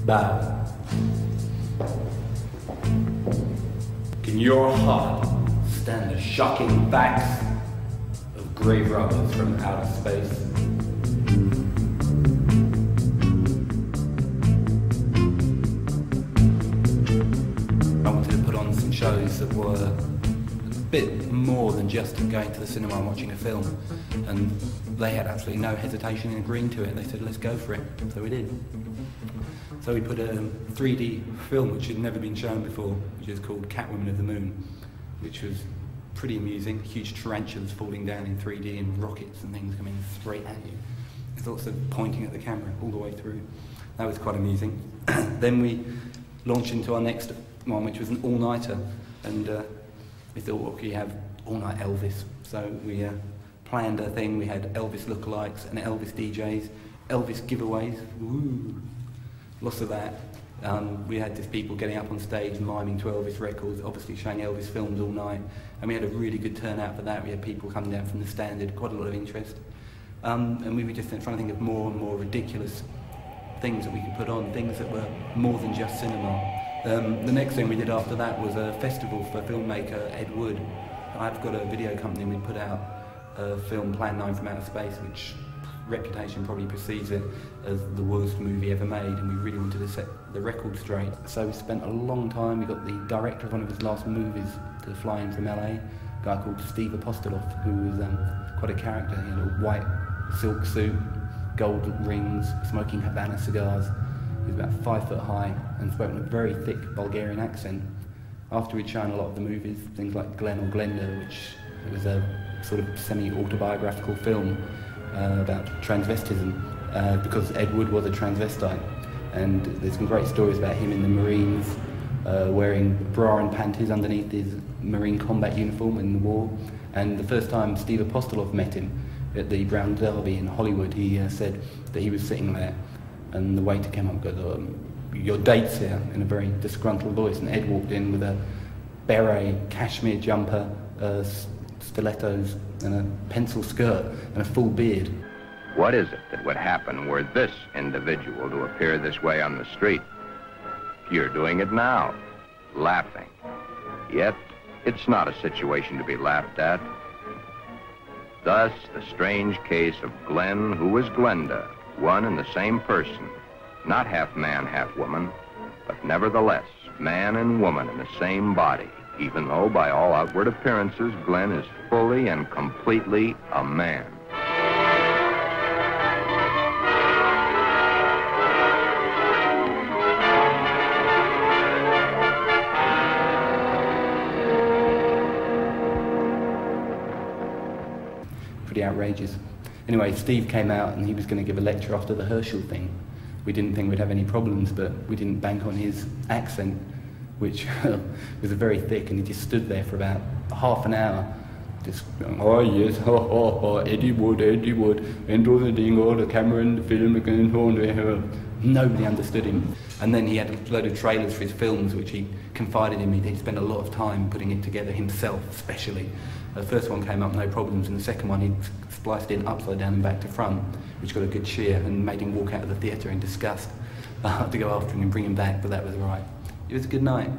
Bal. Can your heart stand the shocking facts of grave robbers from outer space? I wanted to put on some shows that were a bit more than just going to the cinema and watching a film, and they had absolutely no hesitation in agreeing to it. They said, let's go for it, so we did. So we put a 3D film which had never been shown before, which is called Catwoman of the Moon, which was pretty amusing. Huge tarantulas falling down in 3D and rockets and things coming straight at you. There's lots of pointing at the camera all the way through. That was quite amusing. Then we launched into our next one, which was an all-nighter, and we thought, well, we have all-night Elvis. So we planned a thing. We had Elvis lookalikes and Elvis DJs, Elvis giveaways. Woo! Lots of that. We had just people getting up on stage miming to Elvis records, obviously showing Elvis films all night, and we had a really good turnout for that. We had people coming down from the Standard, quite a lot of interest. And we were just trying to think of more and more ridiculous things that we could put on, things that were more than just cinema. The next thing we did after that was a festival for filmmaker Ed Wood. I've got a video company, and we put out a film, Plan 9 from Outer Space, which reputation probably precedes it as the worst movie ever made, and we really wanted to set the record straight. So we spent a long time. We got the director of one of his last movies to fly in from LA, a guy called Steve Apostoloff, who was quite a character. He had a white silk suit, gold rings, smoking Havana cigars. He was about 5 foot high and spoke in a very thick Bulgarian accent. After we'd shown a lot of the movies, things like Glen or Glenda, which was a sort of semi-autobiographical film about transvestism, because Ed Wood was a transvestite, and there's some great stories about him in the Marines, wearing bra and panties underneath his Marine combat uniform in the war. And the first time Steve Apostoloff met him at the Brown Derby in Hollywood, he said that he was sitting there, and the waiter came up and goes, "Your date's here," in a very disgruntled voice, and Ed walked in with a beret, cashmere jumper, stilettos, and a pencil skirt, and a full beard. What is it that would happen were this individual to appear this way on the street? You're doing it now, laughing. Yet, it's not a situation to be laughed at. Thus, the strange case of Glenn, who was Glenda, one and the same person, not half man, half woman, but nevertheless, man and woman in the same body, even though by all outward appearances, Glenn is fully and completely a man. Pretty outrageous. Anyway, Steve came out and he was going to give a lecture after the Herschel thing. We didn't think we'd have any problems, but we didn't bank on his accent, which was very thick, and he just stood there for about half an hour, just going, "Oh yes, Eddie Wood, and all the thing, all the camera and the film again, nobody understood him. And then he had a load of trailers for his films, which he confided in me. He'd spent a lot of time putting it together himself, especially. The first one came up no problems, and the second one he spliced in upside down and back to front, which got a good cheer and made him walk out of the theatre in disgust. I had to go after him and bring him back, but that was all right. It was a good night.